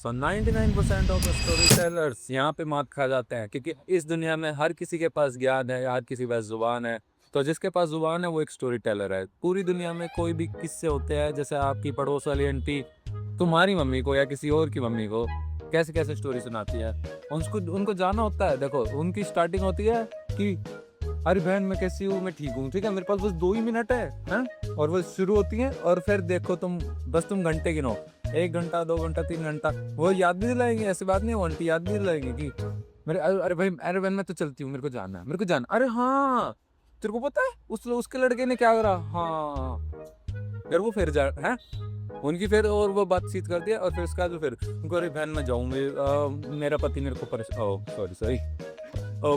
So 99% of the story tellers यहाँ पे मात खा जाते हैं, क्योंकि इस दुनिया में हर किसी के पास ज्ञान है, हर किसी के पास जुबान है। तो जिसके पास जुबान है वो एक स्टोरी टेलर है। पूरी दुनिया में कोई भी किस्से होते हैं, जैसे आपकी पड़ोस वाली आंटी तुम्हारी मम्मी को या किसी और की मम्मी को कैसे कैसे स्टोरी सुनाती है, उनको उनको जाना होता है। देखो उनकी स्टार्टिंग होती है कि अरे बहन मैं कैसी हूँ, मैं ठीक हूँ, ठीक है, मेरे पास बस 2 ही मिनट है, और वो शुरू होती है। और फिर देखो तुम, बस तुम घंटे गिनो, 1 घंटा, 2 घंटा, 3 घंटा, वो याद भी दिलाएंगे। ऐसी बात नहीं है, वो आंटी याद भी दिलाएंगे कि मेरे अरे भाई, अरे बहन मैं तो चलती हूँ, मेरे को जाना है, मेरे को जाना, अरे हाँ तेरे को पता है उसके लड़के ने क्या करा, हाँ फिर वो फिर जा है उनकी, फिर और वो बातचीत करती है। और फिर उसके बाद फिर उनको, अरे बहन मैं जाऊँ, मेरा पति मेरे को परेशान, सॉरी सॉरी,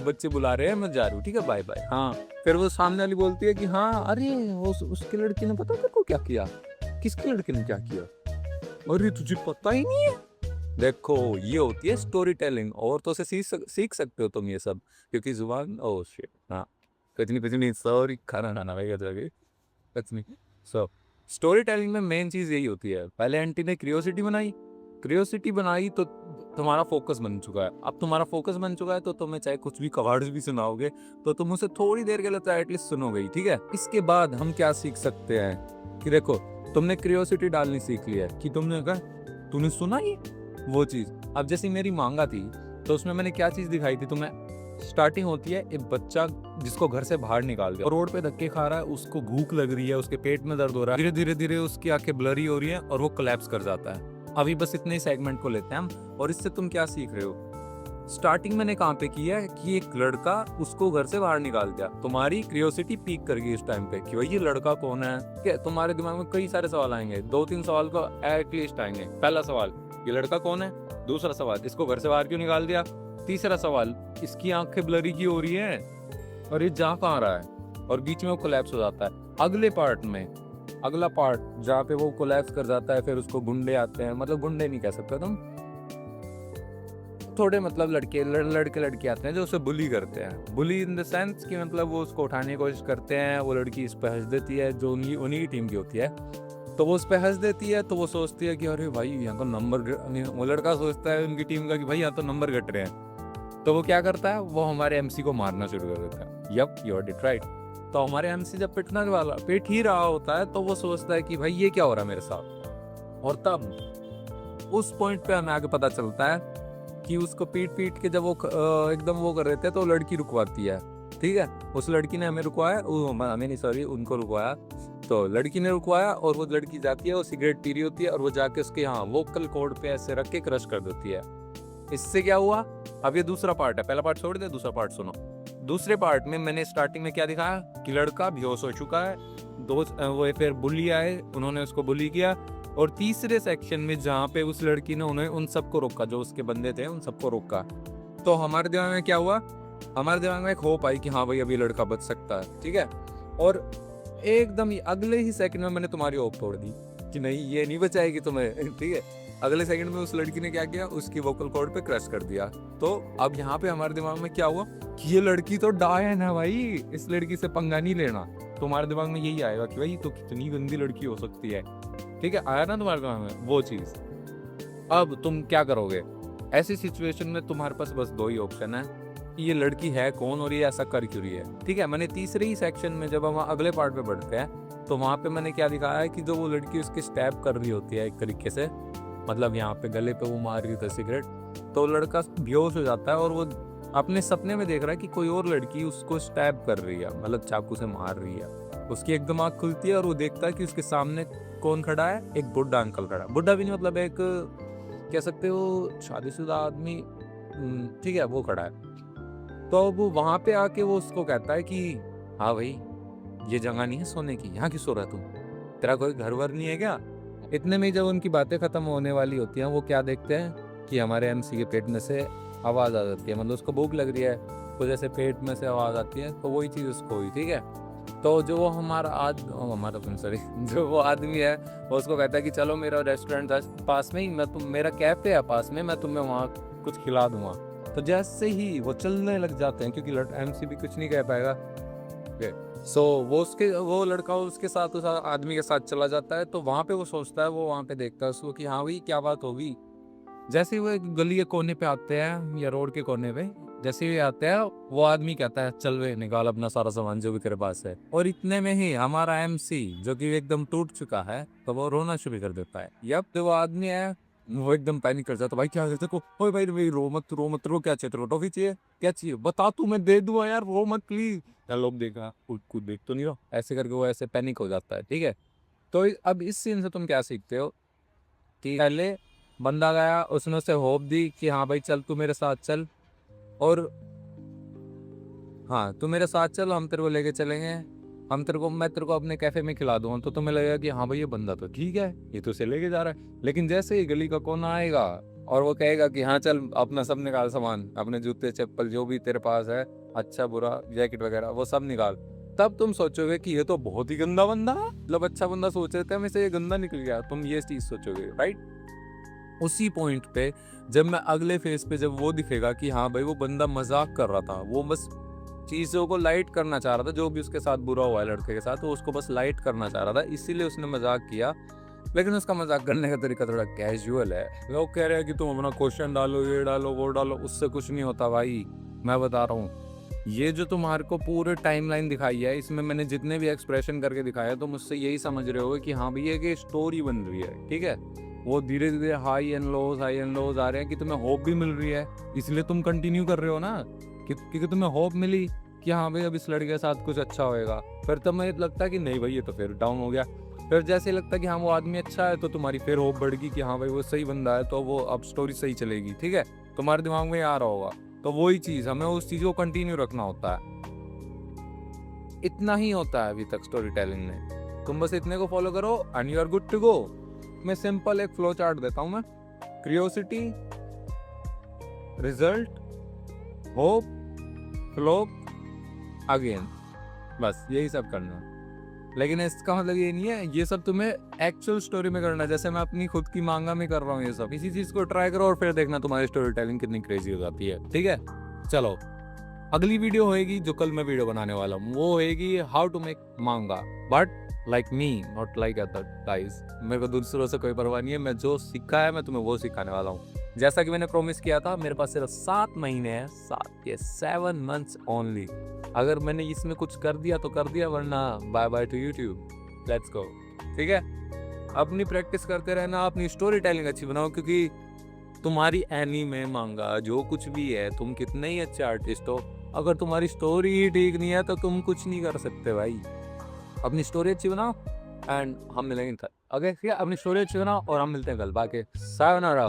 बच्चे बुला रहे हैं, मैं जा रही हूँ, ठीक है, बाय बाय। हाँ फिर वो सामने वाली बोलती है कि हाँ अरे वो उसके लड़के ने पता तेरे को क्या किया, किसके लड़के ने क्या किया, अरे तुझे पता ही नहीं है। देखो ये होती है स्टोरी टेलिंग। औरतों से सीख सकते हो तुम ये सब, क्योंकि जुबान, ओ शिट, हाँ कुछ नहीं, सॉरी, खाना खाना भाई जाके कुछ नहीं। सो स्टोरी टेलिंग में मेन चीज यही होती है। पहले आंटी ने क्रियोसिटी बनाई तो तुम्हारा फोकस बन चुका है। अब तुम्हारा फोकस बन चुका है तो तुम्हें चाहे कुछ भी कहावत भी सुनाओगे तो तुम उसे थोड़ी देर के लिए तो एटलीस्ट सुनोगे ही, ठीक है। इसके बाद हम क्या सीख सकते हैं कि देखो, तुमने क्रियोसिटी डालनी सीख लिया है कि तुमने कहा, तूने सुना ही वो चीज। अब जैसे मेरी मांगा थी तो उसमें मैंने क्या चीज दिखाई थी तुम्हें। स्टार्टिंग होती है एक बच्चा जिसको घर से बाहर निकाल दिया और रोड पे धक्के खा रहा है, उसको भूख लग रही है, उसके पेट में दर्द हो रहा है, धीरे धीरे धीरे उसकी आंखें ब्लरी हो रही है और वो कोलैप्स कर जाता है। अभी बस इतने सेगमेंट को लेते हैं हम। और इससे तुम क्या सीख रहे हो। स्टार्टिंग मैंने कहाँ पे किया है कि एक लड़का उसको घर से बाहर निकाल दिया। तुम्हारी क्यूरियोसिटी पीक कर गई इस टाइम पे कि भाई ये लड़का कौन है। क्या तुम्हारे दिमाग में कई सारे सवाल आएंगे, 2-3 सवाल को एटलीस्ट आएंगे। पहला सवाल, ये लड़का कौन है। दूसरा सवाल, इसको घर से बाहर क्यों निकाल दिया। तीसरा सवाल, इसकी आंखें ब्लरी क्यों हो रही है और ये जा कहाँ रहा है। और बीच में वो कोलैप्स हो जाता है। अगले पार्ट में, अगला पार्ट जहाँ पे वो कोलैप्स कर जाता है, फिर उसको गुंडे आते हैं, मतलब गुंडे नहीं कह सकते तुम, थोड़े मतलब लड़के लड़के आते हैं जो उसे बुली करते हैं। बुली इन द सेंस कि मतलब वो उसको उठाने की कोशिश करते हैं, वो लड़की इस पे हंस देती है जो उन्हीं की टीम की होती है। तो वो उस पे हंस देती है तो वो सोचती है कि अरे भाई यहाँ तो नंबर, वो लड़का सोचता है उनकी टीम का कि भाई यहाँ तो नंबर घट रहे हैं। तो वो क्या करता है, वो हमारे एमसी को मारना शुरू कर देता है। Yup, you are did right. तो हमारे एमसी जब पिट ही रहा होता है तो वो सोचता है कि भाई ये क्या हो रहा है मेरे साथ। और तब उस पॉइंट पे हमें आगे पता चलता है कि उसको पीट पीट के जब वो एकदम वो कर रहे थे तो लड़की रुकवाती है, ठीक है। उस लड़की ने हमें रुकवाया, हमें नहीं, सॉरी, उनको रुकवाया। तो लड़की ने रुकवाया और वो लड़की जाती है, वो सिगरेट पी रही होती है और वो जाके उसके यहाँ वोकल कॉर्ड पे ऐसे रख के क्रश कर देती है। इससे क्या हुआ। अब ये दूसरा पार्ट है, पहला पार्ट छोड़ दे, दूसरा पार्ट सुनो। दूसरे पार्ट में मैंने स्टार्टिंग में क्या दिखाया कि लड़का बेहोश हो चुका है, वो फिर बुली आए, उन्होंने उसको बुली किया। और तीसरे सेक्शन में जहाँ पे उस लड़की ने उन्हें उन सबको रोका, जो उसके बंदे थे उन सबको रोका, तो हमारे दिमाग में क्या हुआ, हमारे दिमाग में एक होप आई कि हाँ भाई अभी लड़का बच सकता है, ठीक है। और एकदम ही अगले ही सेकंड में मैंने तुम्हारी होप तोड़ दी कि नहीं ये नहीं बचाएगी तुम्हें, ठीक है। अगले सेकंड में उस लड़की ने क्या किया, उसकी वोकल कॉर्ड पे क्रश कर दिया। तो अब यहाँ पे हमारे दिमाग में क्या हुआ कि ये लड़की तो डायन है भाई, इस लड़की से पंगा नहीं लेना। तुम्हारे दिमाग में यही आएगा कि भाई तो कितनी गंदी लड़की हो सकती है, ठीक है। आया ना तुम्हारे दिमाग में वो चीज। अब तुम क्या करोगे ऐसी सिचुएशन में। तुम्हारे पास बस 2 ही ऑप्शन है कि ये लड़की है कौन और ये ऐसा कर क्यों रही है, ठीक है। मैंने तीसरे ही सेक्शन में जब हम अगले पार्ट पे बढ़ते हैं तो वहां पे मैंने क्या दिखाया है कि जो वो लड़की उसके स्टैब कर रही होती है एक तरीके से, मतलब यहाँ पे गले पे वो मार रही थी सिगरेट, तो लड़का बेहोश हो जाता है और वो अपने सपने में देख रहा है कि कोई और लड़की उसको स्टैब कर रही है, मतलब चाकू से मार रही है। उसकी एकदम आँख खुलती है और वो देखता है कि उसके सामने कौन खड़ा है, एक बुढ़ा अंकल खड़ा है। बुढ़ा भी नहीं, मतलब एक कह सकते हो शादीशुदा आदमी, ठीक है, वो खड़ा है। तो अब वहां पे आके वो उसको कहता है कि हाँ भाई ये जगह नहीं है सोने की, यहाँ क्यों सो रहा है तुम, तेरा कोई घर वर नहीं है क्या। इतने में जब उनकी बातें खत्म होने वाली होती हैं, वो क्या देखते हैं कि हमारे एमसी के पेट में से आवाज आ जाती है, मतलब उसको भूख लग रही है, तो जैसे पेट में से आवाज आती है, तो वही चीज उसको हुई, ठीक है। तो जो वो सॉरी जो वो आदमी है वो उसको कहता है कि चलो मेरा रेस्टोरेंट पास में ही, मेरा कैफे है पास में, मैं तुम्हें वहाँ कुछ खिला दूंगा। तो जैसे ही वो चलने लग जाते हैं, क्योंकि एमसी भी कुछ नहीं कह पाएगा, सो वो लड़का उसके साथ उस आदमी के साथ चला जाता है। तो वहां पे वो सोचता है, वो वहां पे देखता है उसको कि हाँ भाई क्या बात होगी। जैसे ही वो एक गली के कोने पे आते हैं या रोड के कोने पे, जैसे ही आते हैं वो आदमी कहता है चल वे निकाल अपना सारा सामान जो भी तेरे पास है, और इतने में ही हमारा एमसी जो कि एकदम टूट चुका है तो वो रोना शुरू कर देता है। यब जो वो आदमी है वो एकदम पैनिक कर जाता है, भाई क्या करते को, ओए भाई भाई रो मत रो, क्या चाहिए तेरे को, टॉफी चाहिए, क्या चाहिए बता तू मैं दे दूंगा यार, रो मत प्लीज। लोग देखा कुछ देख तो नहीं रहा, ऐसे करके वो ऐसे पैनिक हो जाता है। ठीक है, तो अब इस सीन से तुम क्या सीखते हो कि पहले बंदा गया, उसने उसे होप दी कि हाँ भाई चल तू मेरे साथ चल, और हाँ तू मेरे साथ चल, हम तेरे को लेके चलेंगे, मैं तेरे को अपने कैफे में खिला दूंगा, तो तुम्हें लगेगा कि हाँ भाई ये बंदा तो ठीक है, ये तो उसे लेके जा रहा है। लेकिन जैसे ही गली का कोना आएगा और वो कहेगा कि हाँ चल अपना सब निकाल सामान, अपने जूते चप्पल जो भी तेरे पास है, अच्छा बुरा जैकेट वगैरह वो सब निकाल, तब तुम सोचोगे कि ये तो बहुत ही गंदा बंदा है, मतलब अच्छा बंदा सोच रहे थे हमें से ये गंदा निकल गया, तुम ये चीज सोचोगे, राइट। उसी पॉइंट पे जब मैं अगले फेज पे जब वो दिखेगा कि हाँ भाई वो बंदा मजाक कर रहा था, वो बस चीजों को लाइट करना चाह रहा था, जो भी उसके साथ बुरा हुआ है लड़के के साथ वो उसको बस लाइट करना चाह रहा था, इसीलिए उसने मजाक किया। लेकिन उसका मजाक करने का तरीका थोड़ा कैजुअल है, लोग कह रहे हैं कि तुम अपना क्वेश्चन डालो, ये डालो वो डालो, उससे कुछ नहीं होता भाई। मैं बता रहा हूँ, ये जो तुम्हारे को पूरे टाइमलाइन दिखाई है, इसमें मैंने जितने भी एक्सप्रेशन करके दिखाया तुम उससे यही समझ रहे हो कि हाँ भैया कि स्टोरी बन रही है। ठीक है, वो धीरे धीरे हाई एंड लोज आ रहे हैं कि तुम्हें होप भी मिल रही है, इसलिए तुम कंटिन्यू कर रहे हो ना, क्योंकि तुम्हें होप मिली कि हाँ भाई अब इस लड़के के साथ कुछ अच्छा होएगा। फिर तुम्हें लगता है कि नहीं भाई ये तो फिर डाउन हो गया, फिर जैसे लगता है कि हाँ वो आदमी अच्छा है तो तुम्हारी फिर होप बढ़ गई कि हाँ भाई वो सही बंदा है, तो वो अब स्टोरी सही चलेगी। ठीक है, तुम्हारे दिमाग में आ रहा होगा, तो वही चीज हमें उस चीज को कंटिन्यू रखना होता है। इतना ही होता है अभी तक स्टोरी टेलिंग में, तुम बस इतने को फॉलो करो and you are good to go. मैं सिंपल एक फ्लो चार्ट देता हूं मैं, curiosity, result, hope, flow, again, बस यही सब करना। लेकिन इसका मतलब ये नहीं है ये सब तुम्हें एक्चुअल स्टोरी में करना है, जैसे मैं अपनी खुद की मांगा में कर रहा हूँ ये सब। इसी चीज को ट्राई करो और फिर देखना तुम्हारी स्टोरी टेलिंग कितनी क्रेजी हो जाती है। ठीक है, चलो अगली वीडियो होएगी जो कल मैं वीडियो बनाने वाला हूँ, वो होएगी हाउ टू मेक मांगा but like me, not like other guys. मेरे को दूसरों से कोई परवाह नहीं है, मैं जो सीखा है मैं तुम्हें वो सिखाने वाला हूँ। जैसा कि मैंने प्रॉमिस किया था, मेरे पास सिर्फ 7 महीने हैं, 7 मंथ्स ओनली। अगर मैंने इसमें कुछ कर दिया तो कर दिया, वरना bye bye to YouTube, let's go. ठीक है, अपनी प्रैक्टिस करते रहना, अपनी स्टोरी टेलिंग अच्छी बनाओ, क्योंकि तुम्हारी एनीमे मांगा जो कुछ भी है, तुम कितने ही अच्छे आर्टिस्ट हो, अगर तुम्हारी स्टोरी ही ठीक नहीं है तो तुम कुछ नहीं कर सकते भाई। अपनी स्टोरी अच्छी बनाओ एंड हम मिलेंगे कल। ओके, ठीक है, अपनी स्टोरी अच्छी बनाओ और हम मिलते हैं कल। बाकी सायोनारा।